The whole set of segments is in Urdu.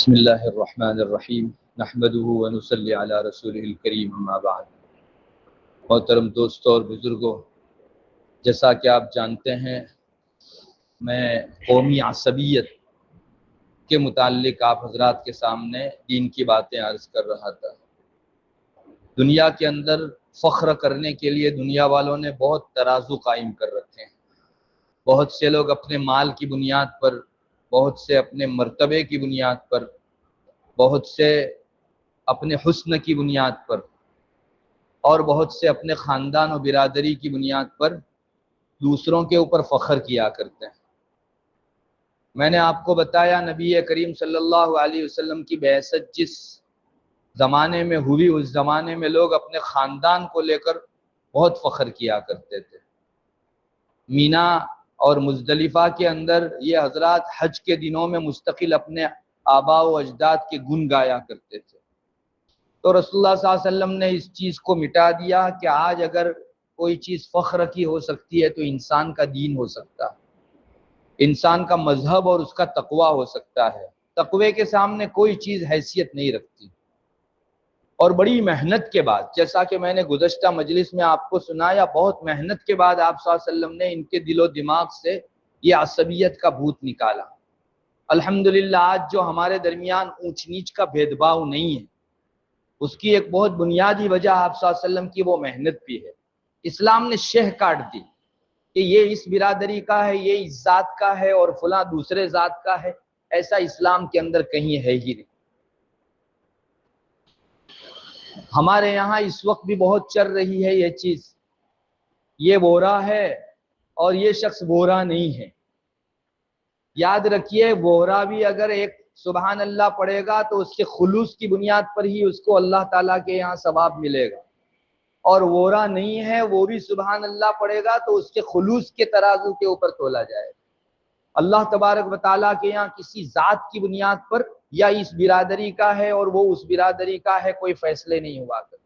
بسم اللہ الرحمن الرحیم نحمده ونصلی علی رسولہ الکریم اما بعد۔ محترم دوستوں اور بزرگوں، جیسا کہ آپ جانتے ہیں میں قومی عصبیت کے متعلق آپ حضرات کے سامنے دین کی باتیں عرض کر رہا تھا۔ دنیا کے اندر فخر کرنے کے لیے دنیا والوں نے بہت ترازو قائم کر رکھے ہیں۔ بہت سے لوگ اپنے مال کی بنیاد پر، بہت سے اپنے مرتبے کی بنیاد پر، بہت سے اپنے حسن کی بنیاد پر، اور بہت سے اپنے خاندان و برادری کی بنیاد پر دوسروں کے اوپر فخر کیا کرتے ہیں۔ میں نے آپ کو بتایا نبی کریم صلی اللہ علیہ وسلم کی بعثت جس زمانے میں ہوئی، اس زمانے میں لوگ اپنے خاندان کو لے کر بہت فخر کیا کرتے تھے۔ مینا اور مزدلفہ کے اندر یہ حضرات حج کے دنوں میں مستقل اپنے آباء و اجداد کے گن گایا کرتے تھے۔ تو رسول اللہ صلی اللہ علیہ وسلم نے اس چیز کو مٹا دیا کہ آج اگر کوئی چیز فخر کی ہو سکتی ہے تو انسان کا دین ہو سکتا ہے، انسان کا مذہب اور اس کا تقوی ہو سکتا ہے۔ تقوی کے سامنے کوئی چیز حیثیت نہیں رکھتی۔ اور بڑی محنت کے بعد، جیسا کہ میں نے گزشتہ مجلس میں آپ کو سنایا، بہت محنت کے بعد آپ صلی اللہ علیہ وسلم نے ان کے دل و دماغ سے یہ عصبیت کا بھوت نکالا۔ الحمدللہ آج جو ہمارے درمیان اونچ نیچ کا بھید بھاؤ نہیں ہے، اس کی ایک بہت بنیادی وجہ آپ صلی اللہ علیہ وسلم کی وہ محنت بھی ہے۔ اسلام نے شہ کاٹ دی کہ یہ اس برادری کا ہے، یہ اس ذات کا ہے اور فلاں دوسرے ذات کا ہے۔ ایسا اسلام کے اندر کہیں ہے ہی نہیں۔ ہمارے یہاں اس وقت بھی بہت چل رہی ہے یہ چیز، یہ بورا ہے اور یہ شخص بورا نہیں ہے۔ یاد رکھیے، بورا بھی اگر ایک سبحان اللہ پڑھے گا تو اس کے خلوص کی بنیاد پر ہی اس کو اللہ تعالیٰ کے یہاں ثواب ملے گا، اور بورا نہیں ہے وہ بھی سبحان اللہ پڑھے گا تو اس کے خلوص کے ترازو کے اوپر تولا جائے گا۔ اللہ تبارک و تعالیٰ کے یہاں کسی ذات کی بنیاد پر یا اس برادری کا ہے اور وہ اس برادری کا ہے کوئی فیصلے نہیں ہوا کرتے۔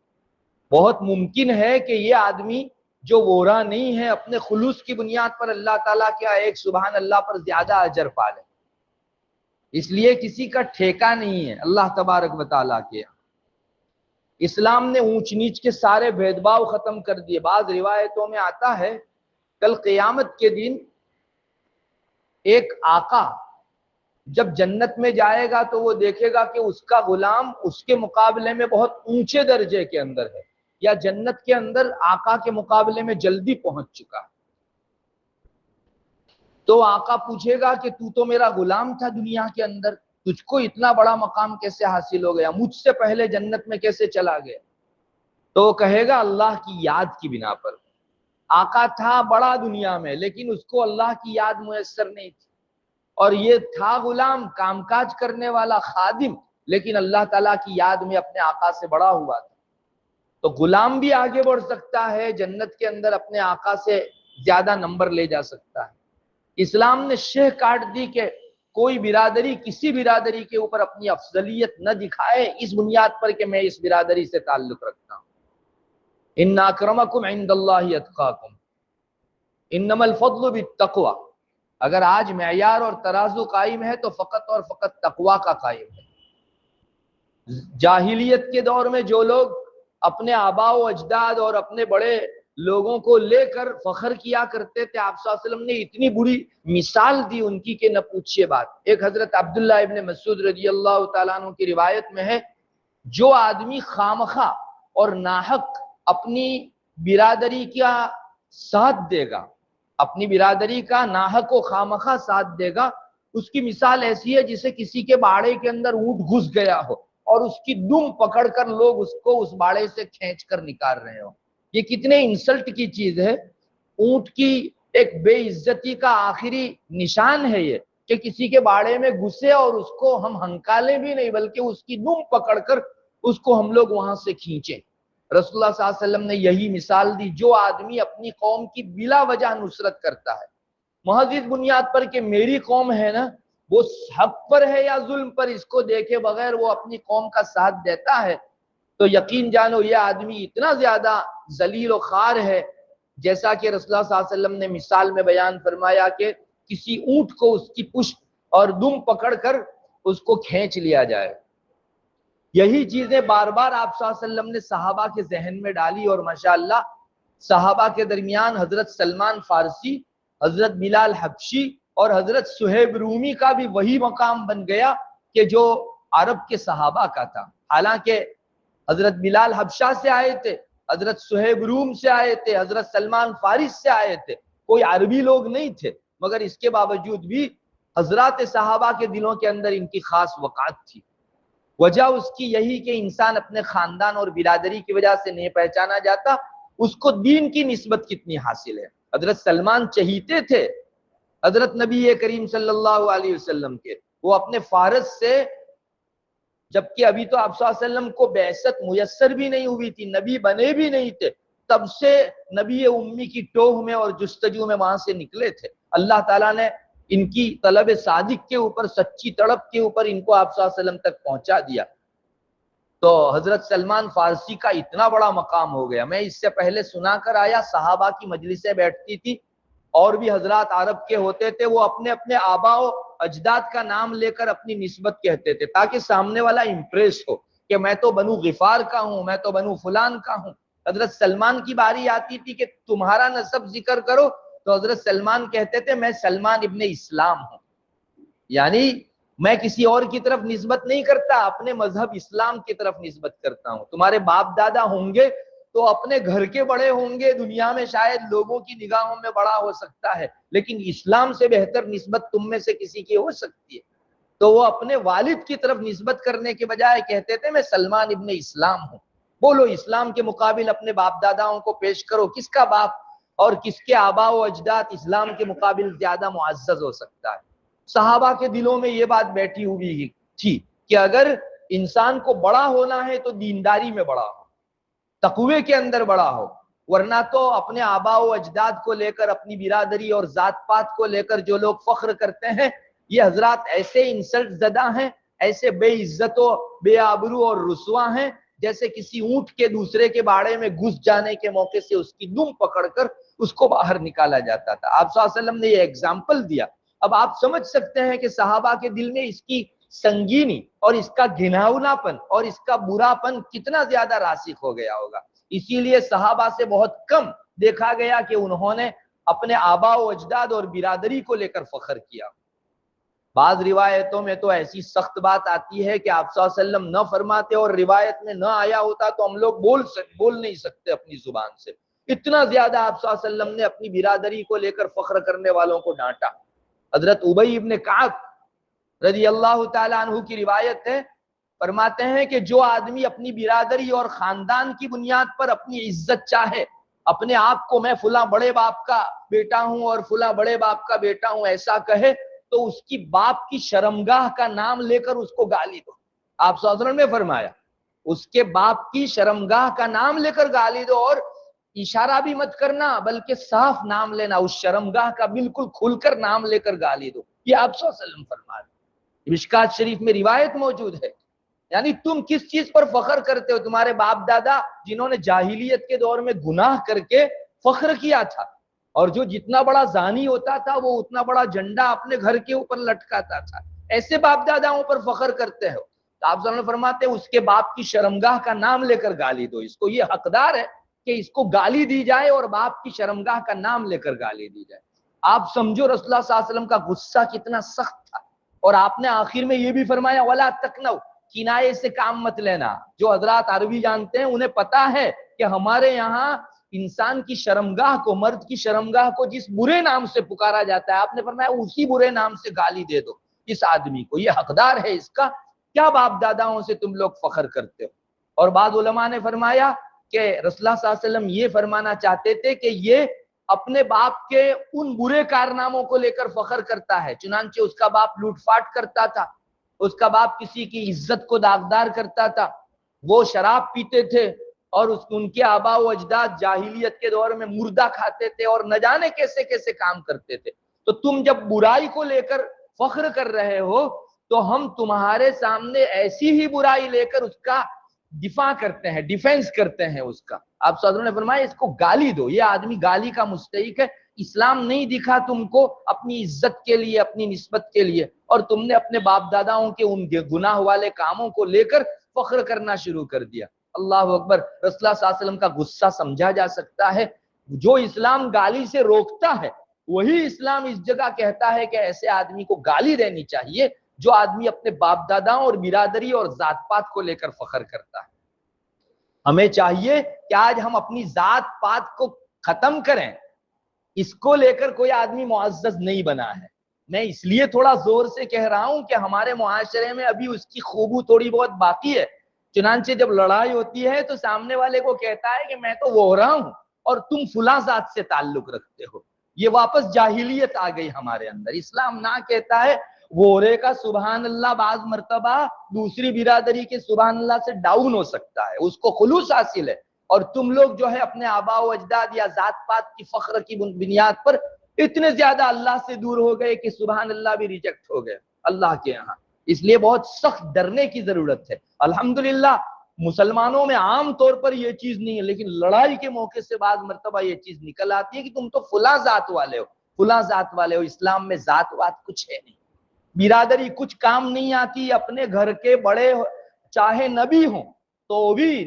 بہت ممکن ہے کہ یہ آدمی جو بورا نہیں ہے اپنے خلوص کی بنیاد پر اللہ تعالیٰ کیا ایک سبحان اللہ پر زیادہ اجر پالے۔ اس لیے کسی کا ٹھیکہ نہیں ہے اللہ تبارک و تعالیٰ کے یہاں۔ اسلام نے اونچ نیچ کے سارے بھید بھاؤ ختم کر دیے۔ بعض روایتوں میں آتا ہے کل قیامت کے دن ایک آقا جب جنت میں جائے گا تو وہ دیکھے گا کہ اس کا غلام اس کے مقابلے میں بہت اونچے درجے کے اندر ہے، یا جنت کے اندر آقا کے مقابلے میں جلدی پہنچ چکا ہے۔ تو آقا پوچھے گا کہ تو میرا غلام تھا دنیا کے اندر، تجھ کو اتنا بڑا مقام کیسے حاصل ہو گیا، مجھ سے پہلے جنت میں کیسے چلا گیا؟ تو وہ کہے گا اللہ کی یاد کی بنا پر۔ آقا تھا بڑا دنیا میں لیکن اس کو اللہ کی یاد میسر نہیں تھی، اور یہ تھا غلام کام کاج کرنے والا خادم، لیکن اللہ تعالیٰ کی یاد میں اپنے آقا سے بڑا ہوا تھا۔ تو غلام بھی آگے بڑھ سکتا ہے، جنت کے اندر اپنے آقا سے زیادہ نمبر لے جا سکتا ہے۔ اسلام نے شہ کاٹ دی کہ کوئی برادری کسی برادری کے اوپر اپنی افضلیت نہ دکھائے اس بنیاد پر کہ میں اس برادری سے تعلق رکھتا ہوں۔ ان اکرمکم عند اللہ اتقاکم، انما الفضل بالتقوی۔ اگر آج معیار اور ترازو قائم ہے تو فقط اور فقط تقوی کا قائم ہے۔ جاہلیت کے دور میں جو لوگ اپنے آباء و اجداد اور اپنے بڑے لوگوں کو لے کر فخر کیا کرتے تھے، آپ صلی اللہ علیہ وسلم نے اتنی بری مثال دی ان کی کہ نہ پوچھئے بات۔ ایک حضرت عبداللہ ابن مسعود رضی اللہ تعالیٰ عنہ کی روایت میں ہے، جو آدمی خامخواہ اور ناحق اپنی برادری کا ساتھ دے گا، اپنی برادری کا ناحق و خامخواہ ساتھ دے گا، اس کی مثال ایسی ہے جسے کسی کے باڑے کے اندر اونٹ گھس گیا ہو اور اس کی دم پکڑ کر لوگ اس کو اس باڑے سے کھینچ کر نکال رہے ہو۔ یہ کتنے انسلٹ کی چیز ہے۔ اونٹ کی ایک بے عزتی کا آخری نشان ہے یہ کہ کسی کے باڑے میں گھسے اور اس کو ہم ہنکالے بھی نہیں بلکہ اس کی دم پکڑ کر اس کو ہم لوگ وہاں سے کھینچیں۔ رسول اللہ صلی اللہ علیہ وسلم نے یہی مثال دی، جو آدمی اپنی قوم کی بلا وجہ نصرت کرتا ہے محض اس بنیاد پر کہ میری قوم ہے نا، وہ حق پر ہے یا ظلم پر، اس کو دیکھے بغیر وہ اپنی قوم کا ساتھ دیتا ہے، تو یقین جانو یہ آدمی اتنا زیادہ ذلیل و خوار ہے، جیسا کہ رسول اللہ صلی اللہ علیہ وسلم نے مثال میں بیان فرمایا کہ کسی اونٹ کو اس کی پشت اور دم پکڑ کر اس کو کھینچ لیا جائے۔ یہی چیزیں بار بار آپ صلی اللہ علیہ وسلم نے صحابہ کے ذہن میں ڈالی، اور ماشاءاللہ صحابہ کے درمیان حضرت سلمان فارسی، حضرت بلال حبشی اور حضرت صہیب رومی کا بھی وہی مقام بن گیا کہ جو عرب کے صحابہ کا تھا۔ حالانکہ حضرت بلال حبشہ سے آئے تھے، حضرت صہیب روم سے آئے تھے، حضرت سلمان فارس سے آئے تھے، کوئی عربی لوگ نہیں تھے، مگر اس کے باوجود بھی حضرات صحابہ کے دلوں کے اندر ان کی خاص وقعت تھی۔ وجہ اس کی یہی کہ انسان اپنے خاندان اور برادری کی وجہ سے نہیں پہچانا جاتا، اس کو دین کی نسبت کتنی حاصل ہے۔ حضرت سلمان چہیتے تھے حضرت نبی کریم صلی اللہ علیہ وسلم کے، وہ اپنے فارس سے، جبکہ ابھی تو آپ صلی اللہ علیہ وسلم کو بعثت میسر بھی نہیں ہوئی تھی، نبی بنے بھی نہیں تھے، تب سے نبی امی کی ٹوہ میں اور جستجو میں وہاں سے نکلے تھے۔ اللہ تعالیٰ نے ان کی طلب صادق کے اوپر، سچی تڑپ کے اوپر ان کو آپ صلی اللہ علیہ وسلم تک پہنچا دیا۔ تو حضرت سلمان فارسی کا اتنا بڑا مقام ہو گیا۔ میں اس سے پہلے سنا کر آیا، صحابہ کی مجلسیں بیٹھتی تھی اور بھی حضرات عرب کے ہوتے تھے، وہ اپنے اپنے آبا و اجداد کا نام لے کر اپنی نسبت کہتے تھے تاکہ سامنے والا امپریس ہو کہ میں تو بنو غفار کا ہوں، میں تو بنو فلان کا ہوں۔ حضرت سلمان کی باری آتی تھی کہ تمہارا نسب ذکر کرو، تو حضرت سلمان کہتے تھے میں سلمان ابن اسلام ہوں، یعنی میں کسی اور کی طرف نسبت نہیں کرتا، اپنے مذہب اسلام کی طرف نسبت کرتا ہوں۔ تمہارے باپ دادا ہوں گے تو اپنے گھر کے بڑے ہوں گے، دنیا میں شاید لوگوں کی نگاہوں میں بڑا ہو سکتا ہے، لیکن اسلام سے بہتر نسبت تم میں سے کسی کی ہو سکتی ہے۔ تو وہ اپنے والد کی طرف نسبت کرنے کے بجائے کہتے تھے میں سلمان ابن اسلام ہوں۔ بولو اسلام کے مقابل اپنے باپ داداؤں کو پیش کرو، کس کا باپ اور کس کے آبا و اجداد اسلام کے مقابل زیادہ معزز ہو سکتا ہے۔ صحابہ کے دلوں میں یہ بات بیٹھی ہوئی تھی کہ اگر انسان کو بڑا ہونا ہے تو دینداری میں بڑا ہو، تقوی کے اندر بڑا ہو، ورنہ تو اپنے آبا و اجداد کو لے کر، اپنی برادری اور ذات پات کو لے کر جو لوگ فخر کرتے ہیں، یہ حضرات ایسے انسلٹ زدہ ہیں، ایسے بے عزت و بے آبرو اور رسوا ہیں جیسے کسی اونٹ کے دوسرے کے باڑے میں گھس جانے کے موقع سے اس کی دم پکڑ کر اس کو باہر نکالا جاتا تھا۔ آپ صلی اللہ علیہ وسلم نے یہ ایگزامپل دیا۔ اب آپ سمجھ سکتے ہیں کہ صحابہ کے دل میں اس کی سنگینی اور اس کا گھناؤنا پن اور اس کا برا پن کتنا زیادہ راسخ ہو گیا ہوگا۔ اسی لیے صحابہ سے بہت کم دیکھا گیا کہ انہوں نے اپنے آبا و اجداد اور برادری کو لے کر فخر کیا۔ بعض روایتوں میں تو ایسی سخت بات آتی ہے کہ آپ صلی اللہ علیہ وسلم نہ فرماتے اور روایت میں نہ آیا ہوتا تو ہم لوگ بول نہیں سکتے اپنی زبان سے، اتنا زیادہ آپ صلی اللہ علیہ وسلم نے اپنی برادری کو لے کر فخر کرنے والوں کو ڈانٹا۔ حضرت ابی ابن کعب رضی اللہ تعالیٰ عنہ کی روایت ہے، فرماتے ہیں کہ جو آدمی اپنی برادری اور خاندان کی بنیاد پر اپنی عزت چاہے، اپنے آپ کو میں فلاں بڑے باپ کا بیٹا ہوں اور فلاں بڑے باپ کا بیٹا ہوں ایسا کہے، تو اس کی باپ کی شرمگاہ کا نام لے کر اس کو گالی دو۔ آپ صلی اللہ علیہ وسلم نے فرمایا اس کے باپ کی شرمگاہ کا نام لے کر گالی دو، اور اشارہ بھی مت کرنا بلکہ صاف نام لینا، اس شرمگاہ کا بالکل کھل کر نام لے کر گالی دو۔ یہ آپ صلی اللہ علیہ وسلم فرما رہے۔ مشکات شریف میں روایت موجود ہے، یعنی تم کس چیز پر فخر کرتے ہو؟ تمہارے باپ دادا جنہوں نے جاہلیت کے دور میں گناہ کر کے فخر کیا تھا، اور جو جتنا بڑا زانی ہوتا تھا وہ اتنا بڑا جھنڈا اپنے گھر کے اوپر لٹکاتا تھا، ایسے باپ داداؤں پر فخر کرتے ہو؟ تو آپ صلی اللہ علیہ وسلم فرماتے ہیں اس کے باپ کی شرمگاہ کا نام لے کر گالی دو، اس کو یہ حقدار ہے کہ اس کو گالی دی جائے اور باپ کی شرمگاہ کا نام لے کر گالی دی جائے۔ آپ سمجھو رسول اللہ صلی اللہ علیہ وسلم کا غصہ کتنا سخت تھا، اور آپ نے آخر میں یہ بھی فرمایا وَلَا تَقْنَوْا، کنایے سے کام مت لینا۔ جو حضرات عربی جانتے ہیں انہیں پتا ہے کہ ہمارے یہاں انسان کی شرمگاہ کو، مرد کی شرمگاہ کو جس برے نام سے پکارا جاتا ہے، آپ نے فرمایا اسی برے نام سے گالی دے دو اس آدمی کو، یہ حقدار ہے اس کا، کیا باپ داداؤں سے تم لوگ فخر کرتے ہو؟ اور بعض علماء نے فرمایا کہ رسول اللہ صلی اللہ علیہ وسلم یہ فرمانا چاہتے تھے کہ یہ اپنے باپ کے ان برے کارناموں کو لے کر فخر کرتا ہے، چنانچہ اس کا باپ لوٹ پاٹ کرتا تھا، اس کا باپ کسی کی عزت کو داغدار کرتا تھا، وہ شراب پیتے تھے، اور ان کے آبا و اجداد جاہلیت کے دور میں مردہ کھاتے تھے اور نہ جانے کیسے کیسے کام کرتے تھے۔ تو تم جب برائی کو لے کر فخر کر رہے ہو تو ہم تمہارے سامنے ایسی ہی برائی لے کر اس کا دفاع کرتے ہیں، ڈیفینس کرتے ہیں اس کا۔ آپ صلی اللہ علیہ وسلم نے فرمایا اس کو گالی دو، یہ آدمی گالی کا مستحق ہے، اسلام نہیں دکھا تم کو اپنی عزت کے لیے، اپنی نسبت کے لیے، اور تم نے اپنے باپ داداؤں کے ان گناہ والے کاموں کو لے کر فخر کرنا شروع کر دیا۔ اللہ اکبر۔ رسول اللہ صلی اللہ علیہ وسلم کا غصہ سمجھا جا سکتا ہے۔ جو اسلام گالی سے روکتا ہے وہی اسلام اس جگہ کہتا ہے کہ ایسے آدمی کو گالی دینی چاہیے جو آدمی اپنے باپ داداؤں اور برادری اور ذات پات کو لے کر فخر کرتا ہے۔ ہمیں چاہیے کہ آج ہم اپنی ذات پات کو ختم کریں، اس کو لے کر کوئی آدمی معزز نہیں بنا ہے۔ میں اس لیے تھوڑا زور سے کہہ رہا ہوں کہ ہمارے معاشرے میں ابھی اس کی خوبو تھوڑی بہت باقی ہے۔ چنانچہ جب لڑائی ہوتی ہے تو سامنے والے کو کہتا ہے کہ میں تو وہ رہا ہوں اور تم فلاں ذات سے تعلق رکھتے ہو۔ یہ واپس جاہلیت آ گئی ہمارے اندر۔ اسلام نہ کہتا ہے وورے کا سبحان اللہ بعض مرتبہ دوسری برادری کے سبحان اللہ سے ڈاؤن ہو سکتا ہے، اس کو خلوص حاصل ہے، اور تم لوگ جو ہے اپنے آباء و اجداد یا ذات پات کی فخر کی بنیاد پر اتنے زیادہ اللہ سے دور ہو گئے کہ سبحان اللہ بھی ریجیکٹ ہو گئے اللہ کے یہاں۔ اس لیے بہت سخت ڈرنے کی ضرورت ہے۔ الحمدللہ مسلمانوں میں عام طور پر یہ چیز نہیں ہے، لیکن لڑائی کے موقع سے بعض مرتبہ یہ چیز نکل آتی ہے کہ تم تو فلاں ذات والے ہو، فلاں ذات والے ہو۔ اسلام میں ذات وات کچھ ہے نہیں، برادری کچھ کام نہیں آتی۔ اپنے گھر کے بڑے چاہے نبی ہوں تو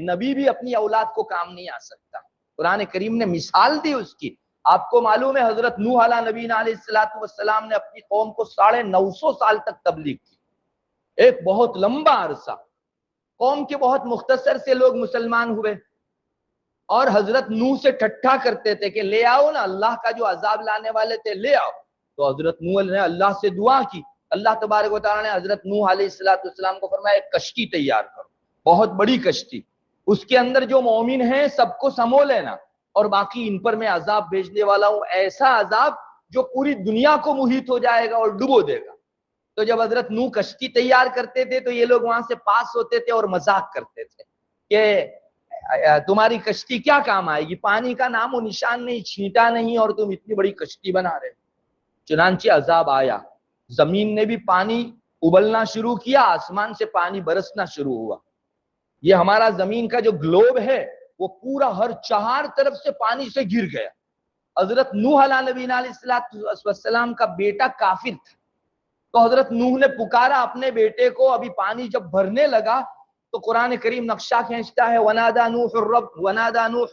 نبی بھی اپنی اولاد کو کام نہیں آ سکتا۔ قرآن کریم نے مثال دی اس کی۔ آپ کو معلوم ہے حضرت نوح علیہ نبینا علیہ السلام نے اپنی قوم کو 950 سال تک تبلیغ کی، ایک بہت لمبا عرصہ۔ قوم کے بہت مختصر سے لوگ مسلمان ہوئے، اور حضرت نوح سے ٹھٹھا کرتے تھے کہ لے آؤ نا، اللہ کا جو عذاب لانے والے تھے لے آؤ۔ تو حضرت نوح نے اللہ سے دعا کی، اللہ تبارک و تعالیٰ نے حضرت نوح علیہ السلام کو فرمایا ایک کشتی تیار کرو، بہت بڑی کشتی، اس کے اندر جو مومن ہیں سب کو سمو لینا، اور باقی ان پر میں عذاب بھیجنے والا ہوں، ایسا عذاب جو پوری دنیا کو محیط ہو جائے گا اور ڈبو دے گا۔ تو جب حضرت نوح کشتی تیار کرتے تھے تو یہ لوگ وہاں سے پاس ہوتے تھے اور مذاق کرتے تھے کہ تمہاری کشتی کیا کام آئے گی، پانی کا نام و نشان نہیں، چھینٹا نہیں، اور تم اتنی بڑی کشتی بنا رہے۔ چنانچہ عذاب آیا، زمین نے بھی پانی ابلنا شروع کیا، آسمان سے پانی برسنا شروع ہوا۔ یہ ہمارا زمین کا جو گلوب ہے وہ پورا ہر چہار طرف سے پانی سے گر گیا۔ حضرت نوح علیہ نبینا علیہ السلام کا بیٹا کافر تھا، تو حضرت نوح نے پکارا اپنے بیٹے کو۔ ابھی پانی جب بھرنے لگا تو قرآن کریم نقشہ کھینچتا ہے وَنَادَى نُوحٌ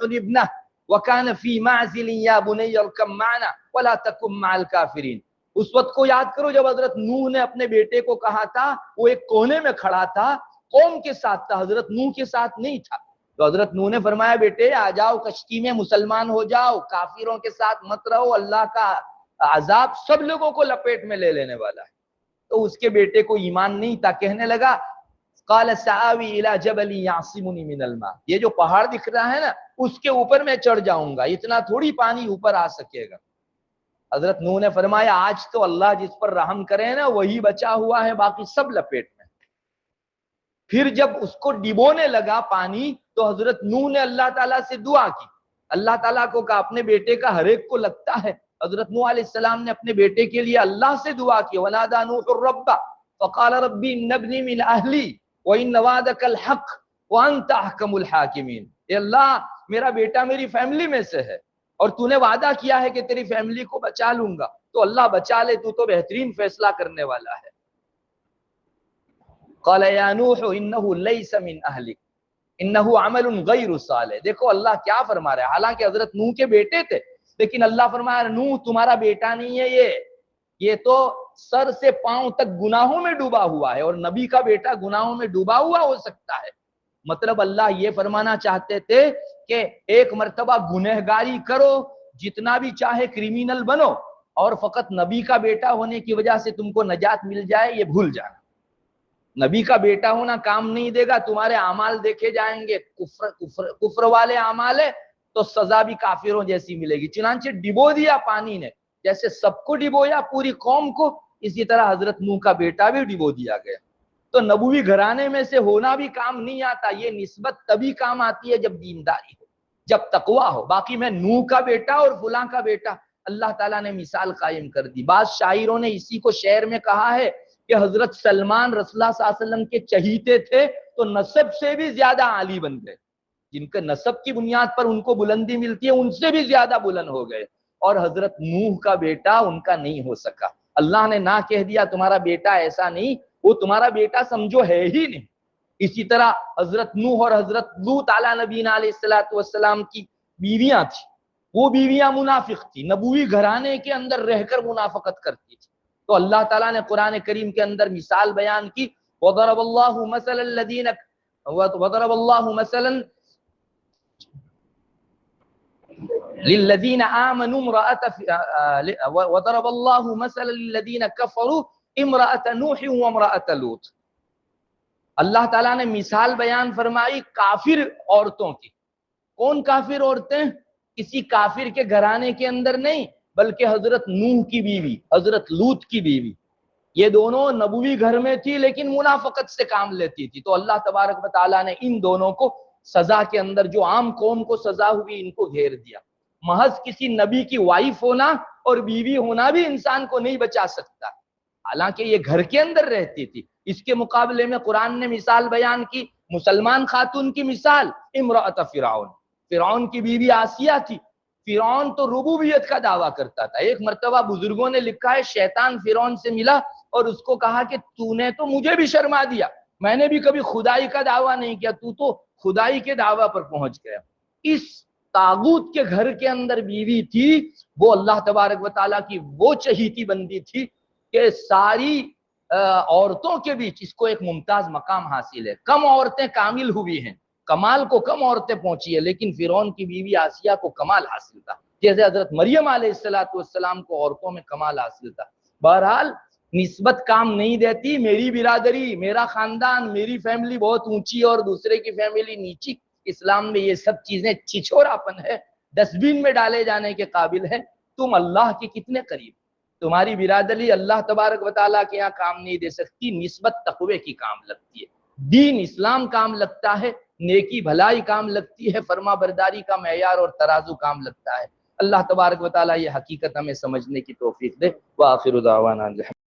ابْنَهُ وَكَانَ فِي مَعْزِلٍ يَا بُنَيَّ ارْكَب مَّعَنَا وَلَا تَكُن مَّعَ الْكَافِرِينَ۔ اس وقت کو یاد کرو جب حضرت نوح نے اپنے بیٹے کو کہا تھا، وہ ایک کونے میں کھڑا تھا، قوم کے ساتھ تھا، حضرت نوح کے ساتھ نہیں تھا۔ تو حضرت نوح نے فرمایا بیٹے آ جاؤ کشتی میں، مسلمان ہو جاؤ، کافروں کے ساتھ مت رہو، اللہ کا عذاب سب لوگوں کو لپیٹ میں لے لینے والا ہے۔ تو اس کے بیٹے کو ایمان نہیں تھا، کہنے لگا قال سآوی الی جبل یعصمنی من الماء، یہ جو پہاڑ دکھ رہا ہے نا اس کے اوپر میں چڑھ جاؤں گا، اتنا تھوڑی پانی اوپر آ سکے گا۔ حضرت نوح نے فرمایا آج تو اللہ جس پر رحم کرے نا وہی بچا ہوا ہے، باقی سب لپیٹ میں۔ پھر جب اس کو ڈبونے لگا پانی تو حضرت نوح نے اللہ تعالیٰ سے دعا کی، اللہ تعالیٰ کو کہا اپنے بیٹے کا ہر ایک کو لگتا ہے۔ حضرت نوح علیہ السلام نے اپنے بیٹے کے لیے اللہ سے دعا کی وَنَادَى نُوحٌ رَبَّهُ فَقَالَ رَبِّ إِنَّ ابْنِي مِنْ أَهْلِي وَإِنَّ وَعْدَكَ الْحَقُّ وَأَنْتَ أَحْكَمُ الْحَاكِمِينَ۔ اے اللہ میرا بیٹا میری فیملی میں سے ہے، اور تو نے وعدہ کیا ہے کہ تیری فیملی کو بچا لوں گا، تو اللہ بچا لے، تو بہترین فیصلہ کرنے والا ہے۔ قال یا نوح انه ليس من اهلك انه عمل غیر صالح۔ دیکھو اللہ کیا فرما رہا ہے، حالانکہ حضرت نوح کے بیٹے تھے، لیکن اللہ فرما رہا ہے نوح تمہارا بیٹا نہیں ہے، یہ تو سر سے پاؤں تک گناہوں میں ڈوبا ہوا ہے، اور نبی کا بیٹا گناہوں میں ڈوبا ہوا ہو سکتا ہے۔ مطلب اللہ یہ فرمانا چاہتے تھے کہ ایک مرتبہ گنہگاری کرو، جتنا بھی چاہے کریمینل بنو، اور فقط نبی کا بیٹا ہونے کی وجہ سے تم کو نجات مل جائے یہ بھول جانا۔ نبی کا بیٹا ہونا کام نہیں دے گا، تمہارے اعمال دیکھے جائیں گے، کفر والے اعمال ہے تو سزا بھی کافروں جیسی ملے گی۔ چنانچہ ڈبو دیا پانی نے، جیسے سب کو ڈبویا پوری قوم کو، اسی طرح حضرت نوح کا بیٹا بھی ڈبو دیا گیا۔ تو نبوی گھرانے میں سے ہونا بھی کام نہیں آتا، یہ نسبت تبھی کام آتی ہے جب دینداری ہو، جب تقویٰ ہو۔ باقی میں نوح کا بیٹا اور فلاں کا بیٹا، اللہ تعالیٰ نے مثال قائم کر دی۔ بعض شاعروں نے اسی کو شعر میں کہا ہے کہ حضرت سلمان رسول اللہ صلی اللہ علیہ وسلم کے چہیتے تھے تو نسب سے بھی زیادہ عالی بن گئے، جن کے نسب کی بنیاد پر ان کو بلندی ملتی ہے ان سے بھی زیادہ بلند ہو گئے۔ اور حضرت نوح کا بیٹا ان کا نہیں ہو سکا. اللہ نے نہ کہہ دیا تمہارا بیٹا ایسا نہیں، وہ تمہارا بیٹا سمجھو ہے ہی نہیں. اسی طرح حضرت نوح اور حضرت لوط علیہ نبینا علیہ السلام کی بیویاں تھیں، وہ بیویاں منافق تھی، نبوی گھرانے کے اندر رہ کر منافقت کرتی تھی. تو اللہ تعالیٰ نے قرآن کریم کے اندر مثال بیان کی، وَضَرَبَ اللَّهُ مَثَلًا الَّذِينَ وَضَرَبَ اللَّهُ مَثَلًا للذین آمنوا وضرب اللہ مثلا للذین کفروا امرأة نوح وامرأة لوط. اللہ تعالیٰ نے مثال بیان فرمائی کافر عورتوں کی. کون کافر عورتیں؟ کسی کافر کے گھرانے کے اندر نہیں، بلکہ حضرت نوح کی بیوی، حضرت لوط کی بیوی. یہ دونوں نبوی گھر میں تھی لیکن منافقت سے کام لیتی تھی. تو اللہ تبارک و تعالیٰ نے ان دونوں کو سزا کے اندر، جو عام قوم کو سزا ہوئی، ان کو گھیر دیا. محض کسی نبی کی وائف ہونا اور بیوی ہونا بھی انسان کو نہیں بچا سکتا، حالانکہ یہ گھر کے اندر رہتی تھی. اس کے مقابلے میں قرآن نے مثال بیان کی، مسلمان خاتون کی مثال امرأۃ فرعون. فرعون کی بیوی آسیہ تھی. فرعون تو ربوبیت کا دعویٰ کرتا تھا. ایک مرتبہ بزرگوں نے لکھا ہے شیطان فرعون سے ملا اور اس کو کہا کہ تو نے تو مجھے بھی شرما دیا، میں نے بھی کبھی خدائی کا دعویٰ نہیں کیا، تو خدائی کے دعویٰ پر پہنچ گیا. اس طاغوت کے گھر کے اندر بیوی تھی، وہ اللہ تبارک و تعالیٰ کی وہ چہیتی بندی تھی کہ ساری عورتوں کے بیچ اس کو ایک ممتاز مقام حاصل ہے. کم عورتیں کامل ہوئی ہیں، کمال کو کم عورتیں پہنچی ہے، لیکن فرعون کی بیوی آسیہ کو کمال حاصل تھا، جیسے حضرت مریم علیہ السلام کو عورتوں میں کمال حاصل تھا. بہرحال نسبت کام نہیں دیتی. میری برادری، میرا خاندان، میری فیملی بہت اونچی اور دوسرے کی فیملی نیچی، اسلام میں یہ سب چیزیں چھچوراپن ہے، ڈسٹ بین میں ڈالے جانے کے قابل ہے. تم اللہ کے کتنے قریب، تمہاری برادری اللہ تبارک و تعالیٰ کے یہاں کام نہیں دے سکتی، نسبت تقوی کی کام لگتی ہے، دین اسلام کام لگتا ہے، نیکی بھلائی کام لگتی ہے، فرما برداری کا معیار اور ترازو کام لگتا ہے. اللہ تبارک و تعالیٰ یہ حقیقت ہمیں سمجھنے کی توفیق دے. وآخر دعوانا